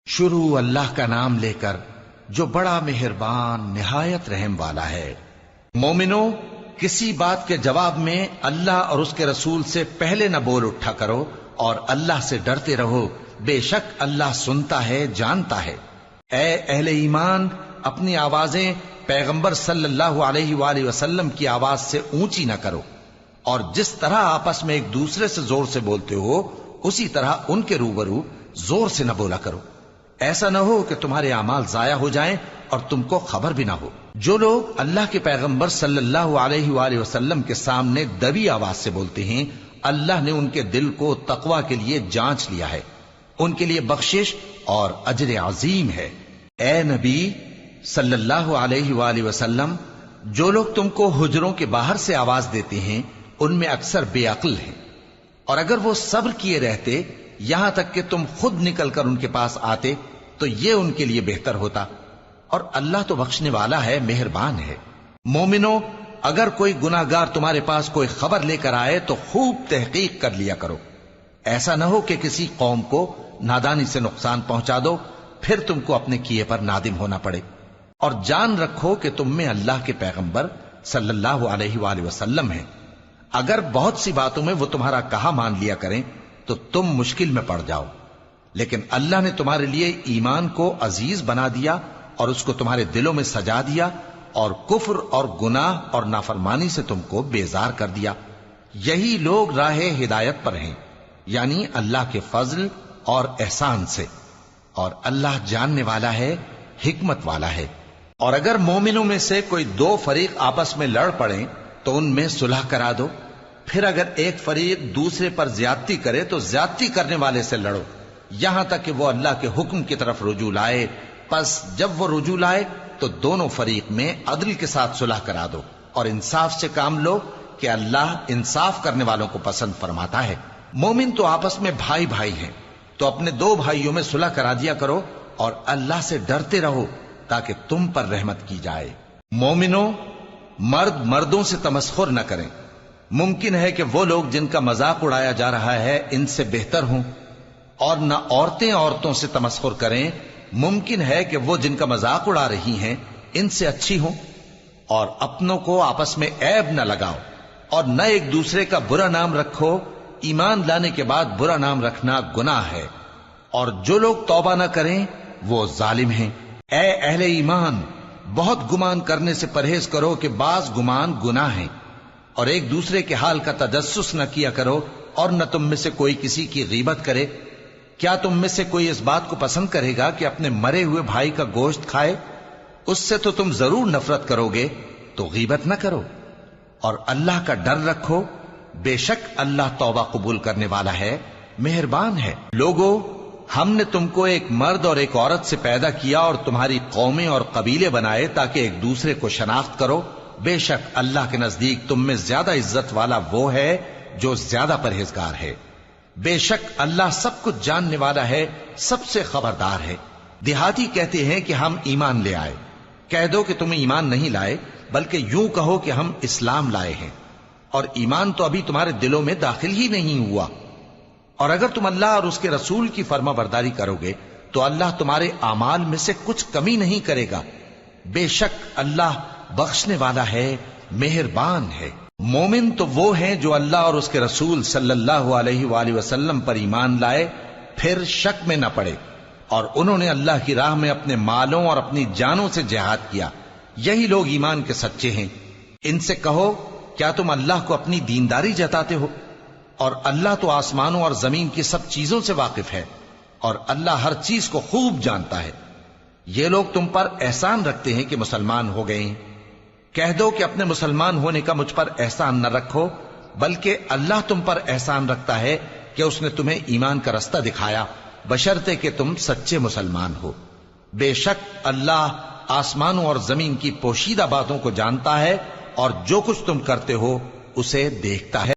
شروع اللہ کا نام لے کر جو بڑا مہربان نہایت رحم والا ہے۔ مومنو، کسی بات کے جواب میں اللہ اور اس کے رسول سے پہلے نہ بول اٹھا کرو اور اللہ سے ڈرتے رہو، بے شک اللہ سنتا ہے، جانتا ہے۔ اے اہل ایمان، اپنی آوازیں پیغمبر صلی اللہ علیہ وآلہ وسلم کی آواز سے اونچی نہ کرو، اور جس طرح آپس میں ایک دوسرے سے زور سے بولتے ہو اسی طرح ان کے روبرو زور سے نہ بولا کرو، ایسا نہ ہو کہ تمہارے اعمال ضائع ہو جائیں اور تم کو خبر بھی نہ ہو۔ جو لوگ اللہ کے پیغمبر صلی اللہ علیہ وآلہ وسلم کے سامنے دبی آواز سے بولتے ہیں، اللہ نے ان کے دل کو تقوی کے لیے جانچ لیا ہے، ان کے لیے بخشش اور اجر عظیم ہے۔ اے نبی صلی اللہ علیہ وآلہ وسلم، جو لوگ تم کو حجروں کے باہر سے آواز دیتے ہیں ان میں اکثر بے عقل ہیں، اور اگر وہ صبر کیے رہتے یہاں تک کہ تم خود نکل کر ان کے پاس آتے تو یہ ان کے لیے بہتر ہوتا، اور اللہ تو بخشنے والا ہے، مہربان ہے۔ مومنو، اگر کوئی گناہ گار تمہارے پاس کوئی خبر لے کر آئے تو خوب تحقیق کر لیا کرو، ایسا نہ ہو کہ کسی قوم کو نادانی سے نقصان پہنچا دو پھر تم کو اپنے کیے پر نادم ہونا پڑے۔ اور جان رکھو کہ تم میں اللہ کے پیغمبر صلی اللہ علیہ وآلہ وسلم ہیں، اگر بہت سی باتوں میں وہ تمہارا کہا مان لیا کریں تو تم مشکل میں پڑ جاؤ، لیکن اللہ نے تمہارے لیے ایمان کو عزیز بنا دیا اور اس کو تمہارے دلوں میں سجا دیا، اور کفر اور گناہ اور نافرمانی سے تم کو بیزار کر دیا۔ یہی لوگ راہ ہدایت پر ہیں، یعنی اللہ کے فضل اور احسان سے، اور اللہ جاننے والا ہے، حکمت والا ہے۔ اور اگر مومنوں میں سے کوئی دو فریق آپس میں لڑ پڑیں تو ان میں صلح کرا دو، پھر اگر ایک فریق دوسرے پر زیادتی کرے تو زیادتی کرنے والے سے لڑو، یہاں تک کہ وہ اللہ کے حکم کی طرف رجوع لائے۔ پس جب وہ رجوع لائے تو دونوں فریق میں عدل کے ساتھ صلح کرا دو، اور انصاف سے کام لو کہ اللہ انصاف کرنے والوں کو پسند فرماتا ہے۔ مومن تو آپس میں بھائی بھائی ہیں، تو اپنے دو بھائیوں میں صلح کرا دیا کرو، اور اللہ سے ڈرتے رہو تاکہ تم پر رحمت کی جائے۔ مومنو، مرد مردوں سے تمسخر نہ کریں، ممکن ہے کہ وہ لوگ جن کا مذاق اڑایا جا رہا ہے ان سے بہتر ہوں، اور نہ عورتیں عورتوں سے تمسخر کریں، ممکن ہے کہ وہ جن کا مذاق اڑا رہی ہیں ان سے اچھی ہوں۔ اور اپنوں کو آپس میں عیب نہ لگاؤ، اور نہ ایک دوسرے کا برا نام رکھو، ایمان لانے کے بعد برا نام رکھنا گناہ ہے، اور جو لوگ توبہ نہ کریں وہ ظالم ہیں۔ اے اہل ایمان، بہت گمان کرنے سے پرہیز کرو کہ بعض گمان گناہ ہیں، اور ایک دوسرے کے حال کا تجسس نہ کیا کرو، اور نہ تم میں سے کوئی کسی کی غیبت کرے۔ کیا تم میں سے کوئی اس بات کو پسند کرے گا کہ اپنے مرے ہوئے بھائی کا گوشت کھائے؟ اس سے تو تم ضرور نفرت کرو گے، تو غیبت نہ کرو، اور اللہ کا ڈر رکھو، بے شک اللہ توبہ قبول کرنے والا ہے، مہربان ہے۔ لوگو، ہم نے تم کو ایک مرد اور ایک عورت سے پیدا کیا اور تمہاری قومیں اور قبیلے بنائے تاکہ ایک دوسرے کو شناخت کرو، بے شک اللہ کے نزدیک تم میں زیادہ عزت والا وہ ہے جو زیادہ پرہیزگار ہے۔ بے شک اللہ سب کچھ جاننے والا ہے، سب سے خبردار ہے۔ دیہاتی کہتے ہیں کہ ہم ایمان لے آئے، کہہ دو کہ تم ایمان نہیں لائے، بلکہ یوں کہو کہ ہم اسلام لائے ہیں، اور ایمان تو ابھی تمہارے دلوں میں داخل ہی نہیں ہوا۔ اور اگر تم اللہ اور اس کے رسول کی فرما برداری کرو گے تو اللہ تمہارے اعمال میں سے کچھ کمی نہیں کرے گا، بے شک اللہ بخشنے والا ہے، مہربان ہے۔ مومن تو وہ ہیں جو اللہ اور اس کے رسول صلی اللہ علیہ وآلہ وسلم پر ایمان لائے پھر شک میں نہ پڑے، اور انہوں نے اللہ کی راہ میں اپنے مالوں اور اپنی جانوں سے جہاد کیا، یہی لوگ ایمان کے سچے ہیں۔ ان سے کہو، کیا تم اللہ کو اپنی دینداری جتاتے ہو؟ اور اللہ تو آسمانوں اور زمین کی سب چیزوں سے واقف ہے، اور اللہ ہر چیز کو خوب جانتا ہے۔ یہ لوگ تم پر احسان رکھتے ہیں کہ مسلمان ہو گئے ہیں، کہہ دو کہ اپنے مسلمان ہونے کا مجھ پر احسان نہ رکھو، بلکہ اللہ تم پر احسان رکھتا ہے کہ اس نے تمہیں ایمان کا رستہ دکھایا، بشرطے کہ تم سچے مسلمان ہو۔ بے شک اللہ آسمانوں اور زمین کی پوشیدہ باتوں کو جانتا ہے، اور جو کچھ تم کرتے ہو اسے دیکھتا ہے۔